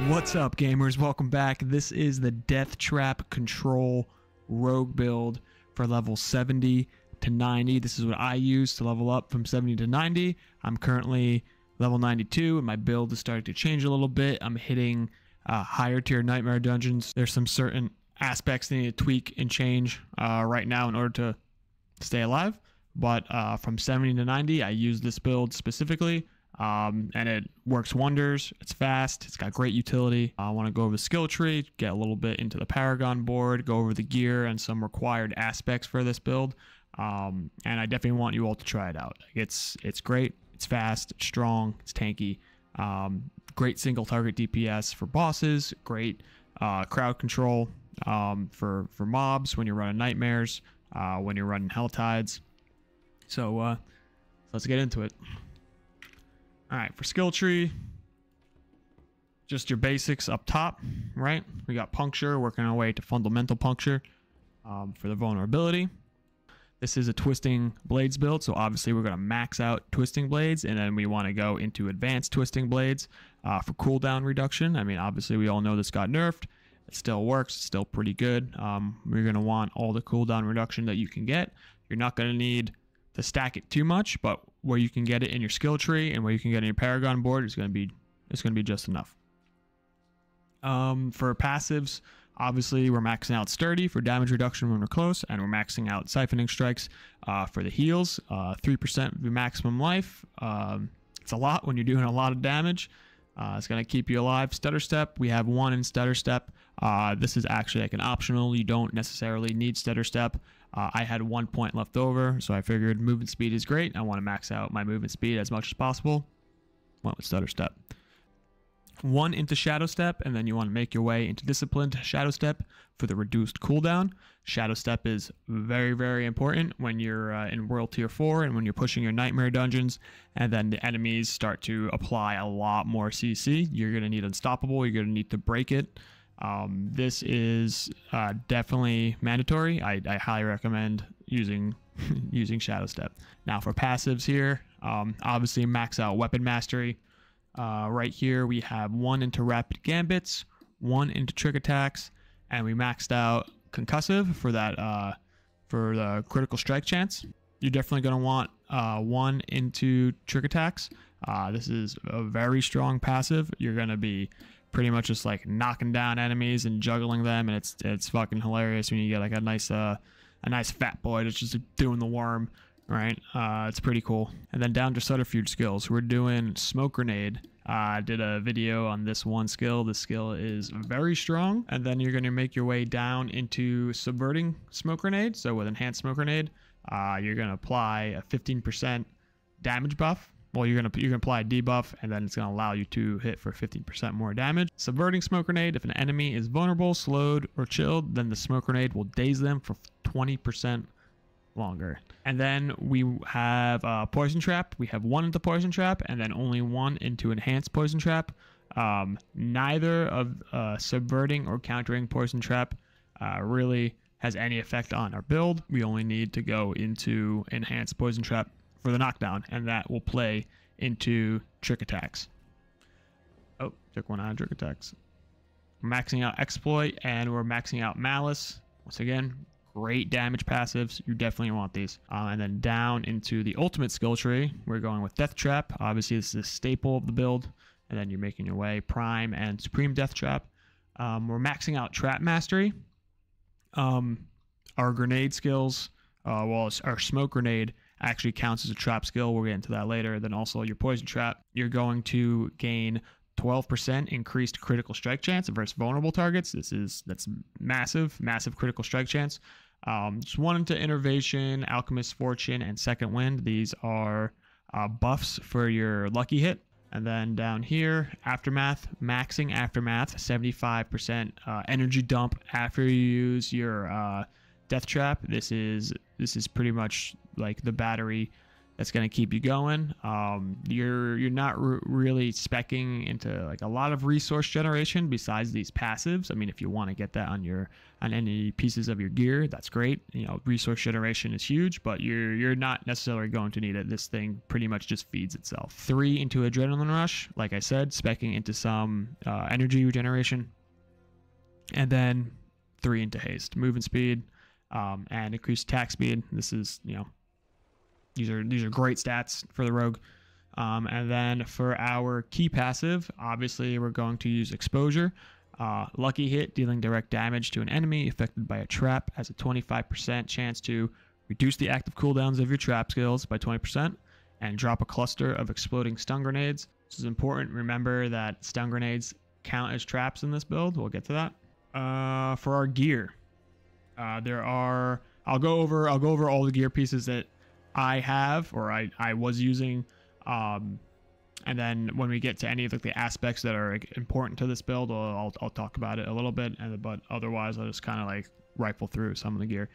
What's up, gamers? Welcome back. This is the Death Trap Control Rogue build for level 70 to 90. This is what I use to level up from 70 to 90. I'm currently level 92, and my build is starting to change a little bit. I'm hitting higher tier nightmare dungeons. There's some certain aspects that need to tweak and change right now in order to stay alive. But from 70 to 90, I use this build specifically. And it works wonders. It's fast. It's got great utility. I want to go over the skill tree, get a little bit into the Paragon board, go over the gear and some required aspects for this build. And I definitely want you all to try it out. It's great. It's fast. It's strong. It's tanky. Great single target DPS for bosses. Great crowd control for mobs when you're running nightmares, when you're running hell tides. So let's get into it. All right, for skill tree, just your basics up top, right? We got puncture, working our way to fundamental puncture for the vulnerability. This is a twisting blades build, so obviously we're going to max out twisting blades, and then we want to go into advanced twisting blades for cooldown reduction. I mean, obviously we all know this got nerfed. It still works, it's still pretty good. We're going to want all the cooldown reduction that you can get. You're not going to need to stack it too much, but where you can get it in your skill tree and where you can get it in your Paragon board is going to be just enough. For passives, obviously we're maxing out sturdy for damage reduction when we're close, and we're maxing out siphoning strikes for the heals. 3% of your maximum life. It's a lot when you're doing a lot of damage. It's going to keep you alive. Stutter step, we have 1 in stutter step. This is actually like an optional. You don't necessarily need stutter step. I had 1 point left over, so I figured movement speed is great. I want to max out my movement speed as much as possible. Went with stutter step. 1 into shadow step, and then you want to make your way into disciplined shadow step for the reduced cooldown. Shadow step is very, very important when you're in world tier 4 and when you're pushing your nightmare dungeons, and then the enemies start to apply a lot more CC. You're going to need unstoppable. You're going to need to break it. This is definitely mandatory. I highly recommend using using shadow step. Now for passives here, obviously max out weapon mastery. Right here we have 1 into rapid gambits, 1 into trick attacks, and we maxed out concussive for that for the critical strike chance. You're definitely going to want 1 into trick attacks. This is a very strong passive. You're going to be pretty much just like knocking down enemies and juggling them, and it's fucking hilarious when you get like a nice fat boy that's just doing the worm, right? It's pretty cool. And then down to subterfuge skills, we're doing smoke grenade. I did a video on this one skill. This skill is very strong. And then you're going to make your way down into subverting smoke grenade. So with enhanced smoke grenade, you're going to apply a 15% damage buff. Well, you're gonna apply a debuff, and then it's gonna allow you to hit for 15% more damage. Subverting smoke grenade: if an enemy is vulnerable, slowed, or chilled, then the smoke grenade will daze them for 20% longer. And then we have poison trap. We have 1 into poison trap, and then only 1 into enhanced poison trap. Neither of subverting or countering poison trap really has any effect on our build. We only need to go into enhanced poison trap for the knockdown, and that will play into trick attacks. Oh, took 1 out of trick attacks. We're maxing out exploit, and we're maxing out malice. Once again, great damage passives. You definitely want these. And then down into the ultimate skill tree, we're going with death trap. Obviously this is a staple of the build, and then you're making your way prime and supreme death trap. We're maxing out trap mastery. Our grenade skills, well, our smoke grenade actually counts as a trap skill. We'll get into that later. Then also your poison trap, you're going to gain 12% increased critical strike chance versus vulnerable targets. That's massive critical strike chance. Just 1 into innervation, alchemist fortune, and second wind. These are buffs for your lucky hit. And then down here, Aftermath, maxing Aftermath, 75% energy dump after you use your Death Trap. This is pretty much like the battery that's going to keep you going. You're not really speccing into like a lot of resource generation besides these passives. I mean, if you want to get that on any pieces of your gear, that's great. You know, resource generation is huge, but you're not necessarily going to need it. This thing pretty much just feeds itself. 3 into Adrenaline Rush, like I said, speccing into some energy regeneration, and then 3 into Haste, movement speed, and increased attack speed. This is, you know, these are great stats for the rogue. And then for our key passive, obviously we're going to use Exposure. Lucky Hit, dealing direct damage to an enemy affected by a trap, has a 25% chance to reduce the active cooldowns of your trap skills by 20% and drop a cluster of exploding stun grenades. This is important. Remember that stun grenades count as traps in this build. We'll get to that. For our gear, I'll go over all the gear pieces that I have or I was using, and then when we get to any of the aspects that are important to this build, I'll talk about it a little bit, but otherwise I'll just kind of like rifle through some of the gear.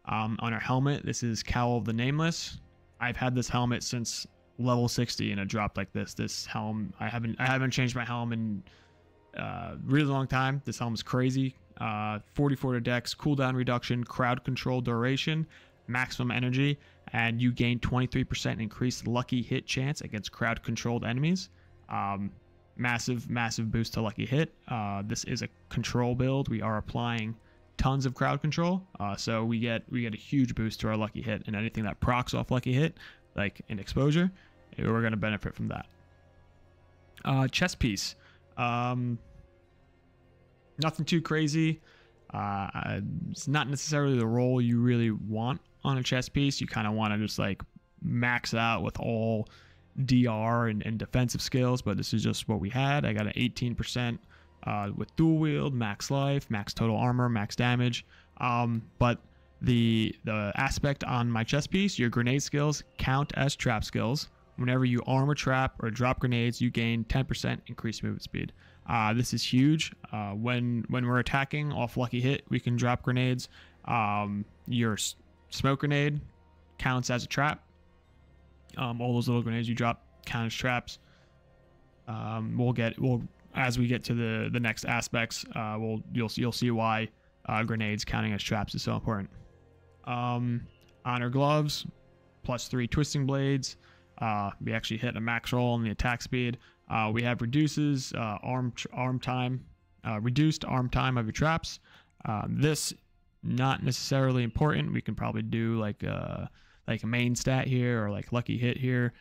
On our helmet, this is Cowl of the Nameless. I've had this helmet since level 60 and it dropped like this. This helm, I haven't changed my helm in a really long time. This helm is crazy. 44 to dex, cooldown reduction, crowd control duration, maximum energy, and you gain 23% increased lucky hit chance against crowd controlled enemies. Massive boost to lucky hit. This is a control build. We are applying tons of crowd control, so we get a huge boost to our lucky hit, and anything that procs off lucky hit, like an Exposure, we're going to benefit from that. Chest piece, nothing too crazy. It's not necessarily the role you really want on a chest piece. You kind of want to just like max out with all DR and defensive skills, but this is just what we had. I got an 18% with dual wield, max life, max total armor, max damage. But the aspect on my chest piece, your grenade skills count as trap skills. Whenever you arm a trap or drop grenades, you gain 10% increased movement speed. This is huge. When we're attacking off lucky hit, we can drop grenades. Your smoke grenade counts as a trap. All those little grenades you drop count as traps. As we get to the next aspects, you'll see why grenades counting as traps is so important. Honor gloves, +3 twisting blades. We actually hit a max roll on the attack speed. We have reduces arm time, reduced arm time of your traps. This not necessarily important. We can probably do like a main stat here or like lucky hit here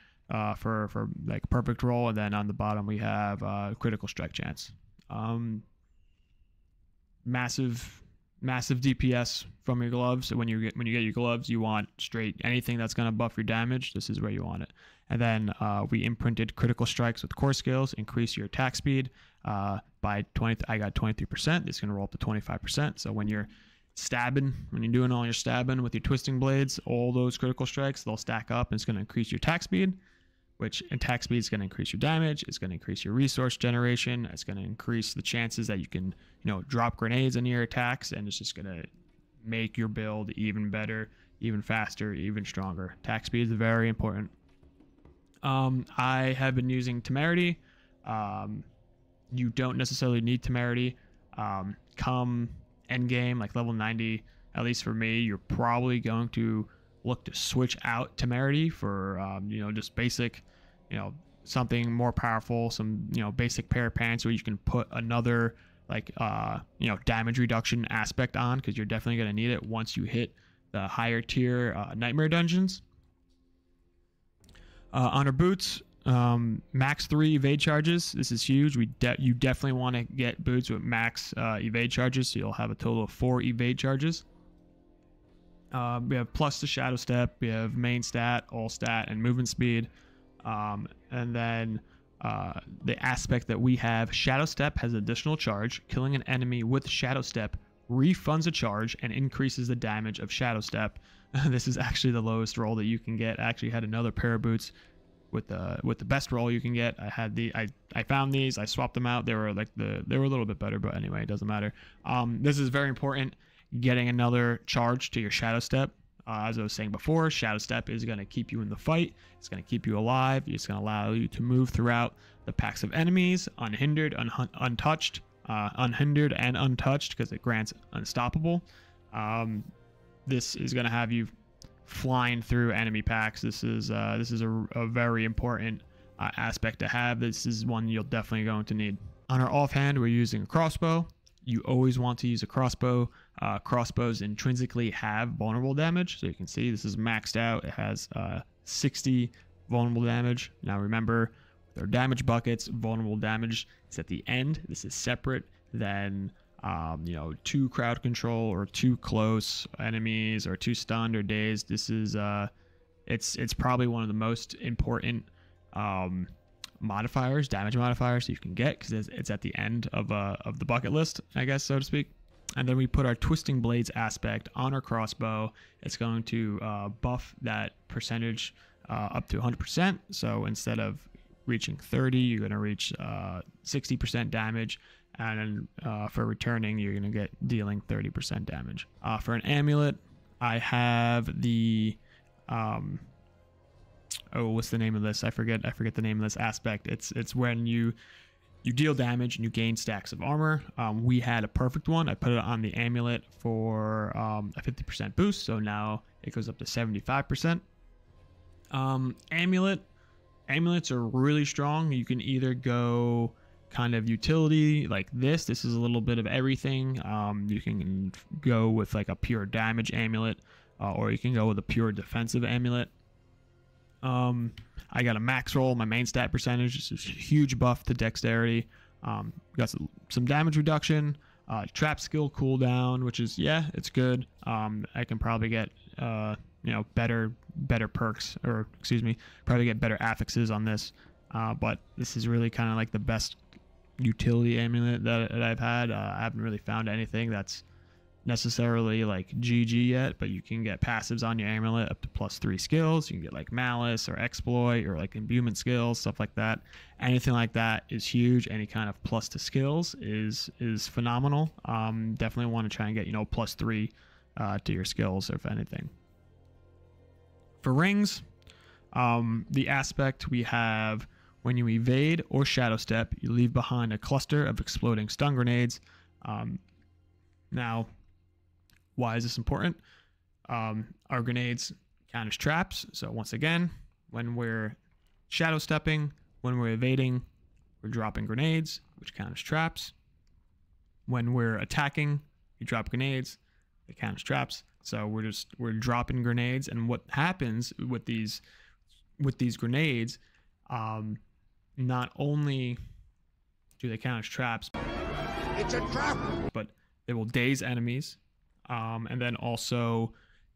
for like perfect roll, and then on the bottom we have critical strike chance. Massive DPS from your gloves. So when you get your gloves, you want straight anything that's going to buff your damage. This is where you want it. And then we imprinted critical strikes with core skills, increase your attack speed by 20. I got 23%. It's going to roll up to 25%. So when you're doing all your stabbing with your twisting blades, all those critical strikes, they'll stack up and it's going to increase your attack speed, which attack speed is going to increase your damage. It's going to increase your resource generation. It's going to increase the chances that you can, drop grenades into your attacks, and it's just going to make your build even better, even faster, even stronger. Attack speed is very important. I have been using Temerity. You don't necessarily need Temerity. Come endgame, like level 90, at least for me, you're probably going to look to switch out Temerity for, just basic, something more powerful, some, basic pair of pants where you can put another, damage reduction aspect on, because you're definitely going to need it once you hit the higher tier nightmare dungeons. On our boots, max 3 evade charges. This is huge. You definitely want to get boots with max evade charges, so you'll have a total of 4 evade charges. We have plus the shadow step, we have main stat, all stat, and movement speed. And then the aspect that we have, shadow step has additional charge. Killing an enemy with shadow step refunds a charge and increases the damage of shadow step. This is actually the lowest roll that you can get. I actually had another pair of boots with the best roll you can get. I found these, I swapped them out. They were like they were a little bit better, but anyway, it doesn't matter. This is very important, getting another charge to your shadow step. As I was saying before, shadow step is going to keep you in the fight. It's going to keep you alive. It's going to allow you to move throughout the packs of enemies unhindered, untouched, unhindered and untouched, because it grants unstoppable. This is going to have you flying through enemy packs. This is a very important aspect to have. This is one you'll definitely going to need. On our offhand, we're using a crossbow. You always want to use a crossbow. Crossbows intrinsically have vulnerable damage, so you can see this is maxed out. It has 60 vulnerable damage. Now remember, with our damage buckets, vulnerable damage is at the end. This is separate than too crowd control or too close enemies or too stunned or dazed. This is it's probably one of the most important modifiers, damage modifiers you can get, because it's at the end of the bucket list, I guess, so to speak. And then we put our twisting blades aspect on our crossbow. It's going to buff that percentage up to 100%. So instead of reaching 30, you're going to reach 60% damage. And then for returning, you're going to get dealing 30% damage. For an amulet, I have the what's the name of this? I forget the name of this aspect. It's when you deal damage and you gain stacks of armor. We had a perfect one. I put it on the amulet for a 50% boost, so now it goes up to 75%. Amulets are really strong. You can either go kind of utility like this. This is a little bit of everything. You can go with like a pure damage amulet, or you can go with a pure defensive amulet. I got a max roll. My main stat percentage is a huge buff to dexterity. Got some damage reduction, trap skill cooldown, which is, yeah, it's good. I can probably get better perks, or excuse me, probably get better affixes on this. But this is really kind of like the best utility amulet that I've had. I haven't really found anything that's necessarily like GG yet, but you can get passives on your amulet up to +3 skills. You can get like malice or exploit or like imbuement skills, stuff like that. Anything like that is huge. Any kind of plus to skills is phenomenal. Definitely want to try and get +3 to your skills, if anything. For rings, the aspect we have: when you evade or shadow step, you leave behind a cluster of exploding stun grenades. Now, why is this important? Our grenades count as traps. So once again, when we're shadow stepping, when we're evading, we're dropping grenades, which count as traps. When we're attacking, you drop grenades, they count as traps. So we're dropping grenades, and what happens with these grenades, not only do they count as traps, it's a trap, but they will daze enemies, and then also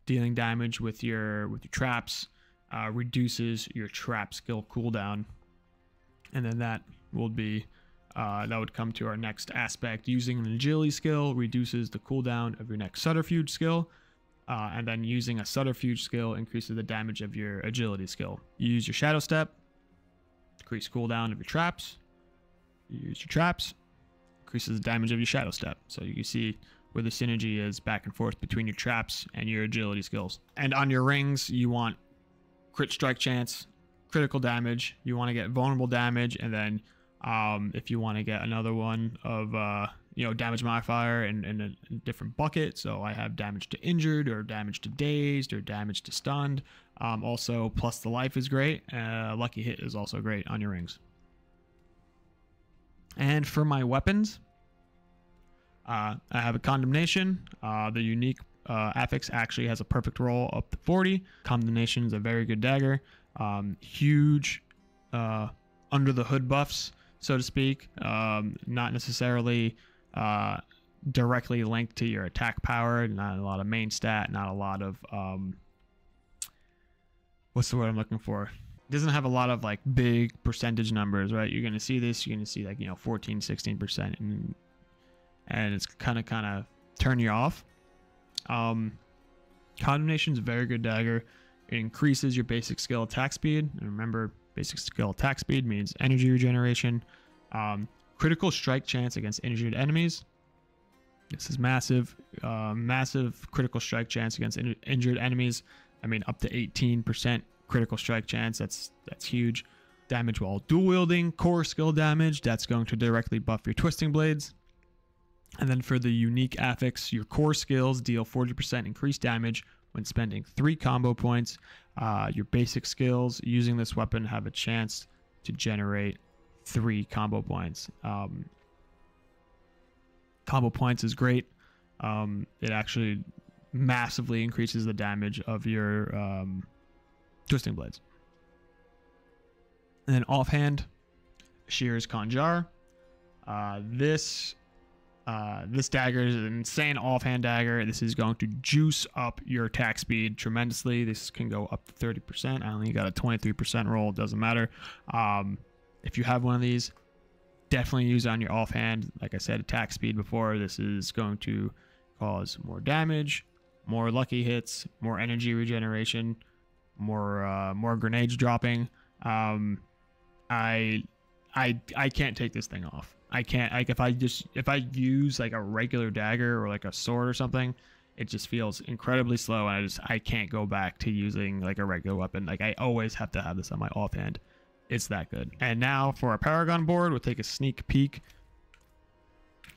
dealing damage with your traps reduces your trap skill cooldown, and then that would come to our next aspect. Using an agility skill reduces the cooldown of your next subterfuge skill, and then using a subterfuge skill increases the damage of your agility skill. You use your shadow step, decrease cooldown of your traps. You use your traps, increases the damage of your shadow step. So you can see where the synergy is back and forth between your traps and your agility skills. And on your rings, you want crit strike chance, critical damage. You want to get vulnerable damage, and then if you want to get another one of damage modifier in a different bucket. So I have damage to injured, or damage to dazed, or damage to stunned. Also, plus the life is great. Lucky hit is also great on your rings. And for my weapons, I have a condemnation. The unique affix actually has a perfect roll up to 40. Condemnation is a very good dagger. Huge under the hood buffs, so to speak. Not necessarily directly linked to your attack power. Not a lot of main stat. Not a lot of what's the word I'm looking for? It doesn't have a lot of like big percentage numbers, right? You're going to see this, you're going to see like 14, 16%, and it's kind of turn you off. Condemnation is a very good dagger. It increases your basic skill attack speed, and remember, Basic skill attack speed means energy regeneration. Critical strike chance against injured enemies. This is massive. Massive critical strike chance against injured enemies. I mean, up to 18% critical strike chance. That's huge. Damage while dual wielding. Core skill damage. That's going to directly buff your twisting blades. And then for the unique affix, your core skills deal 40% increased damage when spending 3 combo points. Your basic skills using this weapon have a chance to generate 3 combo points. Combo points is great. It actually massively increases the damage of your twisting blades. And then offhand, Shear's Conjar. This dagger is an insane offhand dagger. This is going to juice up your attack speed tremendously. This can go up to 30%. I only got a 23% roll. It doesn't matter. If you have one of these, definitely use it on your offhand. Like I said, attack speed before. This is going to cause more damage, more lucky hits, more energy regeneration, more grenades dropping. I can't take this thing off. I can't, like, if I use like a regular dagger or like a sword or something, it just feels incredibly slow, and I can't go back to using like a regular weapon. Like, I always have to have this on my offhand. It's that good. And now for our Paragon board, we'll take a sneak peek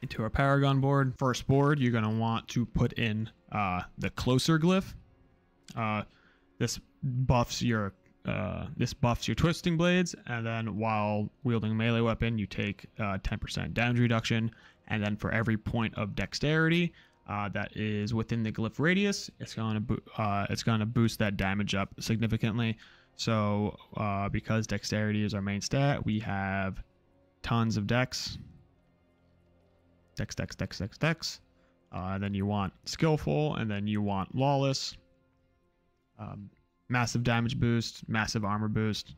into our Paragon board. First board, you're going to want to put in the closer glyph. This buffs your twisting blades, and then while wielding melee weapon, you take 10% damage reduction. And then for every point of dexterity that is within the glyph radius, it's going to boost that damage up significantly. So because dexterity is our main stat, we have tons of dex. And then you want skillful, and then you want lawless. Massive damage boost, massive armor boost.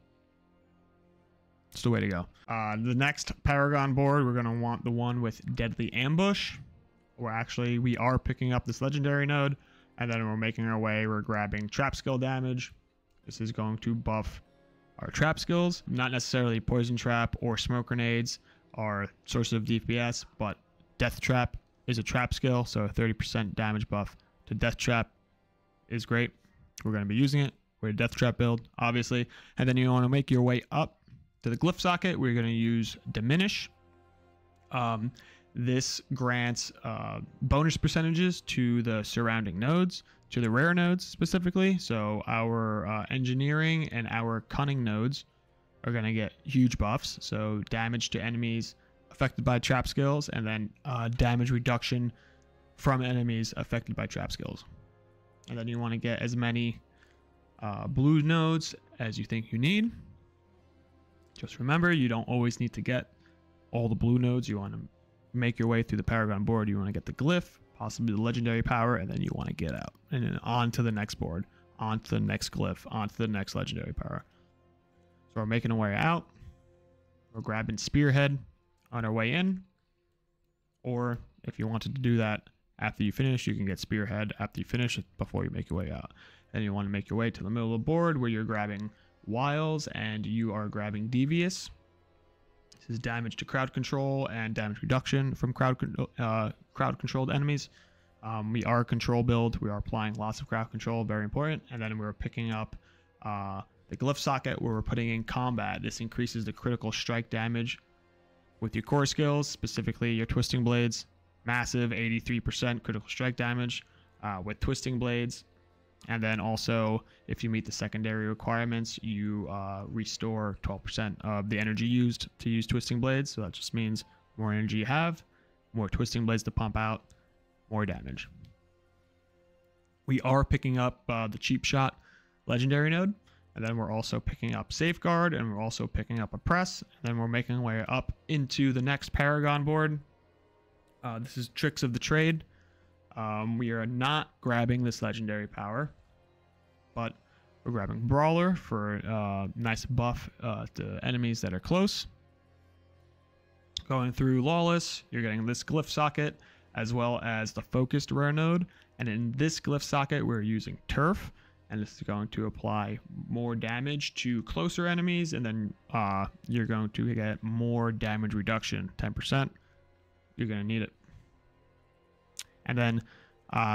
It's the way to go. The next Paragon board, we're going to want the one with Deadly Ambush. We are picking up this legendary node, and then we're making our way. We're grabbing trap skill damage. This is going to buff our trap skills. Not necessarily poison trap or smoke grenades are sources of DPS, but death trap is a trap skill, so a 30% damage buff to death trap is great. We're going to be using it. We're a death trap build, obviously. And then you want to make your way up to the glyph socket. We're going to use Diminish. This grants bonus percentages to the surrounding nodes, to the rare nodes specifically. So our engineering and our cunning nodes are going to get huge buffs. So damage to enemies affected by trap skills, and then damage reduction from enemies affected by trap skills. And then you want to get as many blue nodes as you think you need. Just remember, you don't always need to get all the blue nodes. You want to make your way through the Paragon board. You want to get the glyph, possibly the legendary power, and then you want to get out. And then on to the next board, on to the next glyph, on to the next legendary power. So we're making our way out. We're grabbing Spearhead on our way in. Or if you wanted to do that after you finish, you can get Spearhead after you finish it before you make your way out. Then you want to make your way to the middle of the board where you're grabbing Wiles and you are grabbing Devious. This is damage to crowd control and damage reduction from crowd controlled enemies. We are a control build. We are applying lots of crowd control, very important. And then we're picking up the glyph socket where we're putting in combat. This increases the critical strike damage with your core skills, specifically your twisting blades. Massive 83% critical strike damage with twisting blades. And then also, if you meet the secondary requirements, you restore 12% of the energy used to use twisting blades. So that just means more energy you have, more twisting blades to pump out, more damage. We are picking up the cheap shot legendary node, and then we're also picking up Safeguard, and we're also picking up a press, and then we're making our way up into the next Paragon board. This is Tricks of the Trade. We are not grabbing this legendary power, but we're grabbing Brawler for a nice buff to enemies that are close. Going through Lawless, you're getting this glyph socket as well as the focused rare node. And in this glyph socket, we're using Turf. and this is going to apply more damage to closer enemies, and then you're going to get more damage reduction, 10%. You're going to need it. And then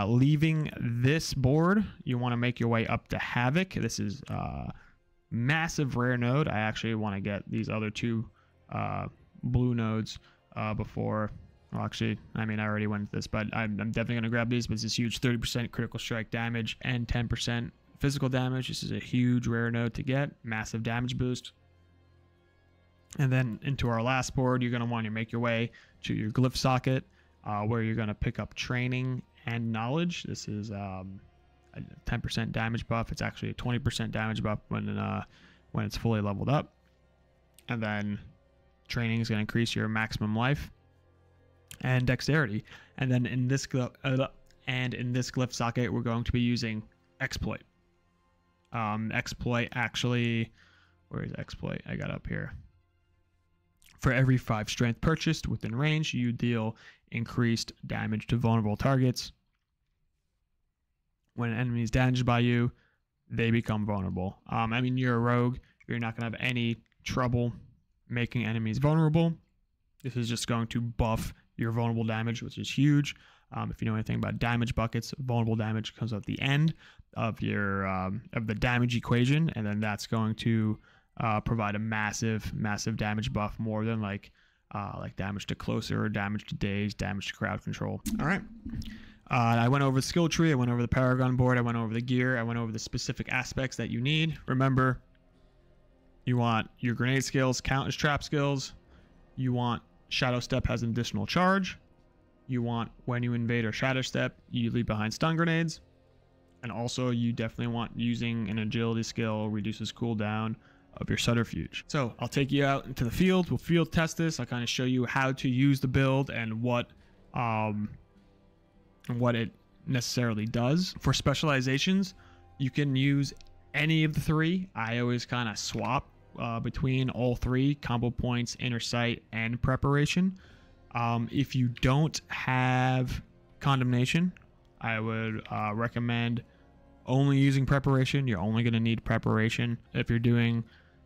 leaving this board, you want to make your way up to Havoc. This is massive rare node. I actually want to get these other two blue nodes before. Well, actually, I mean, I already went with this, but I'm definitely going to grab these. But it's this huge 30% critical strike damage and 10% physical damage. This is a huge rare node to get. Massive damage boost. And then into our last board, you're going to want to make your way to your glyph socket, where you're going to pick up training and knowledge. This is a 10% damage buff. It's actually a 20% damage buff when it's fully leveled up. And then training is going to increase your maximum life and dexterity. And then in this glyph socket, we're going to be using exploit. Exploit actually, where is exploit? I got up here. For every 5 strength purchased within range, you deal increased damage to vulnerable targets. When an enemy is damaged by you, they become vulnerable. I mean, you're a rogue. You're not going to have any trouble making enemies vulnerable. This is just going to buff your vulnerable damage, which is huge. If you know anything about damage buckets, vulnerable damage comes at the end of your of the damage equation, and then that's going to provide a massive damage buff, more than like damage to closer, damage to daze, damage to crowd control. All right. I went over the skill tree. I went over the Paragon board. I went over the gear. I went over the specific aspects that you need. Remember, you want your grenade skills count as trap skills. You want Shadow Step has an additional charge. You want when you invade or Shadow Step, you leave behind stun grenades. And also, you definitely want using an agility skill, reduces cooldown of your subterfuge. So I'll take you out into the field. We'll field test this. I'll kind of show you how to use the build and what it necessarily does. For specializations, you can use any of the 3. I always kind of swap between all 3: combo points, inner sight, and preparation. If you don't have condemnation, I would recommend only using preparation. You're only going to need preparation. If you're doing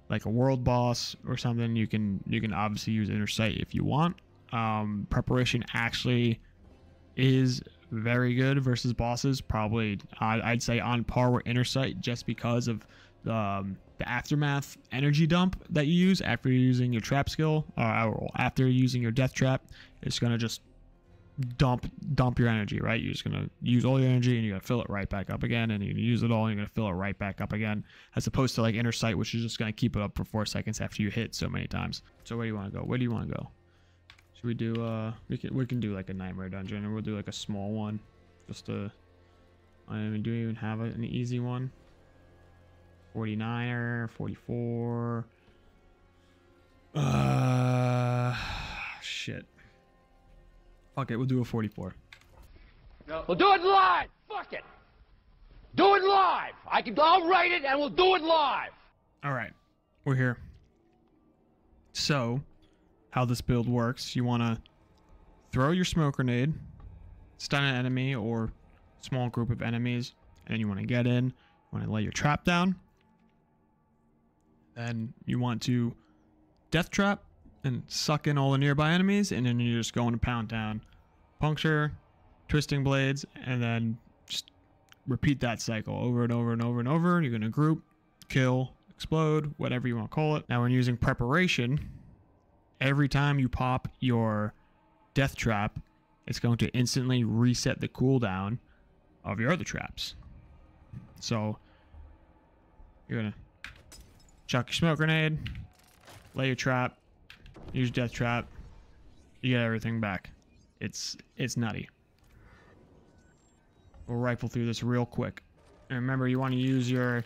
like a world boss or something, you can obviously use inner sight if you want. Preparation actually is very good versus bosses. Probably I'd say on par with inner sight, just because of the aftermath energy dump that you use after you're using your trap skill, or after using your death trap. It's gonna just dump your energy, right? You're just gonna use all your energy and you're gonna fill it right back up again, and you're gonna use it all and you're gonna fill it right back up again, as opposed to like inner sight, which is just gonna keep it up for 4 seconds after you hit so many times. So where do you want to go? Where do you want to go? Should we do we can do like a nightmare dungeon, or we'll do like a small one, just to, I mean, do we even have an easy one? 49er, 44. Shit. Fuck it, we'll do a 44. No. We'll do it live. Fuck it. Do it live. I'll write it and we'll do it live. All right, we're here. So, how this build works: you want to throw your smoke grenade, stun an enemy or small group of enemies, and then you want to get in. You want to lay your trap down. Then you want to death trap and suck in all the nearby enemies, and then you're just going to pound down, puncture, twisting blades, and then just repeat that cycle over and over and over and over. You're going to group, kill, explode, whatever you want to call it. Now, when using preparation, every time you pop your death trap, it's going to instantly reset the cooldown of your other traps. So you're going to chuck your smoke grenade, lay your trap, use death trap, you get everything back. It's nutty. We'll rifle through this real quick. And remember, you want to use your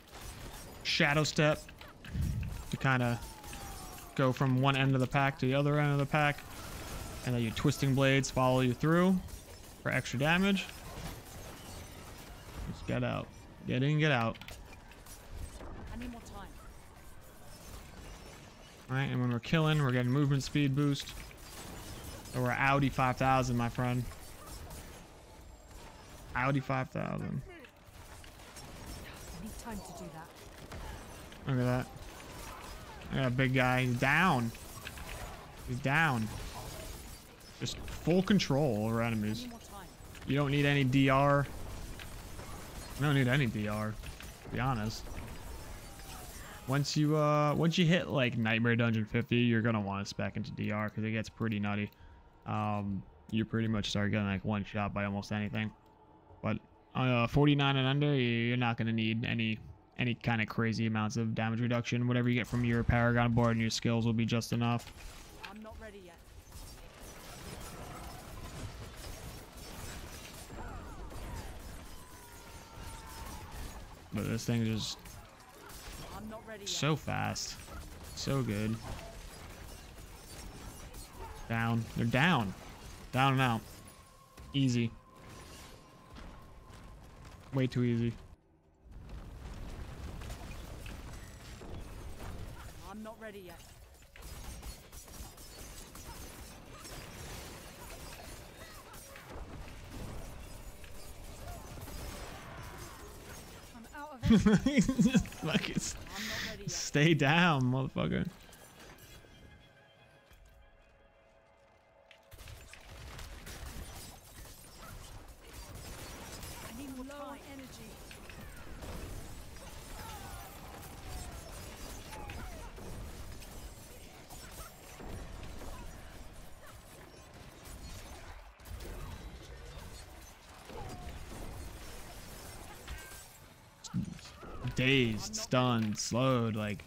Shadow Step to kind of go from one end of the pack to the other end of the pack, and then your twisting blades follow you through for extra damage. Just get out. Get in, get out. I need more time. Alright, and when we're killing, we're getting movement speed boost. So we're Audi 5000, my friend. Audi 5000. I need time to do that. Look at that. Look at that big guy. He's down. He's down. Just full control over enemies. Any more time. You don't need any DR. You don't need any DR, to be honest. Once you hit like Nightmare Dungeon 50, you're gonna want to spec into DR because it gets pretty nutty. You pretty much start getting like one shot by almost anything. But 49 and under, you're not gonna need any kind of crazy amounts of damage reduction. Whatever you get from your Paragon board and your skills will be just enough. I'm not ready yet. But this thing is just I'm not ready yet. so fast, so good. Down. They're down. Down and out. Easy. Way too easy. I'm not ready yet. I'm out of it. Just fucking I'm not ready yet. stay down, motherfucker. I need more time. Energy. Dazed, stunned, slowed, like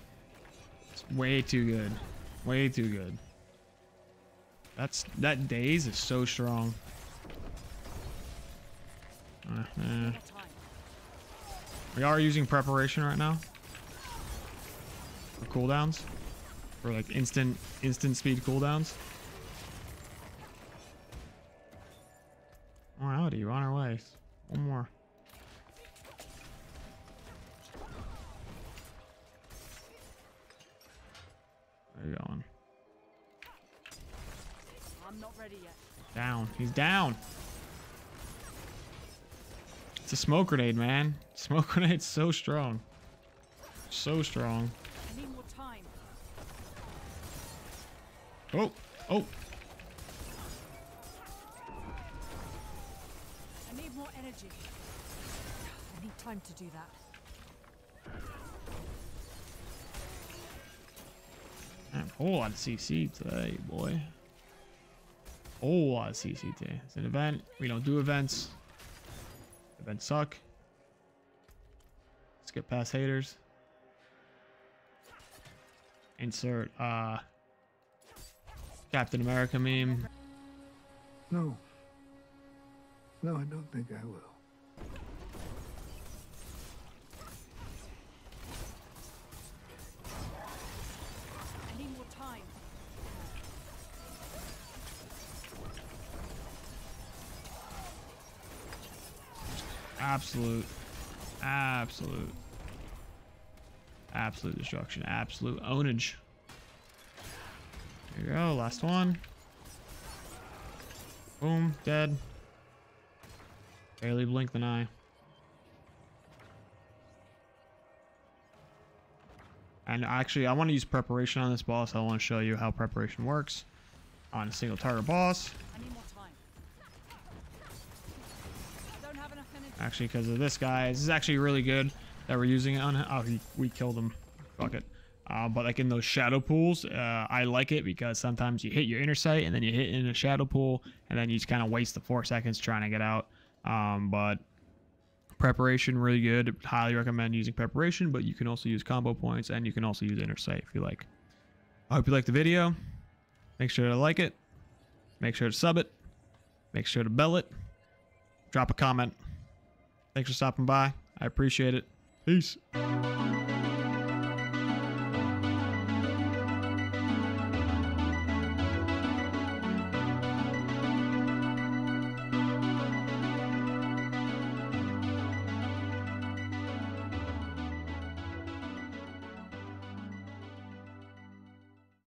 it's way too good. Way too good. That daze is so strong. More time. We are using preparation right now for cooldowns, for like instant speed cooldowns. Alrighty, we're on our way. One more. Where are you going? I'm not ready yet. Down. He's down. It's a smoke grenade, man. Smoke grenade's so strong. So strong. I need more time. Oh, oh. I need more energy. I need time to do that. Man, a whole lot of CC today, boy. Whole lot of CC today. It's an event. We don't do events. Events suck. Let's get past haters. Insert Captain America meme. No. No, I don't think I will. I need more time. Absolute destruction. Absolute ownage. There you go. Last one. Boom. Dead. Barely blinked an eye. And actually, I want to use preparation on this boss. I want to show you how preparation works on a single target boss. I need more time. I don't have enough energy. Actually, because of this guy, this is actually really good that we're using it on. Oh, we killed him. Fuck it. But like in those shadow pools, I like it because sometimes you hit your inner sight and then you hit in a shadow pool and then you just kind of waste the 4 seconds trying to get out. But preparation, really good. Highly recommend using preparation, but you can also use combo points and you can also use inner sight if you like. I hope you liked the video. Make sure to like it. Make sure to sub it. Make sure to bell it. Drop a comment. Thanks for stopping by. I appreciate it. Peace.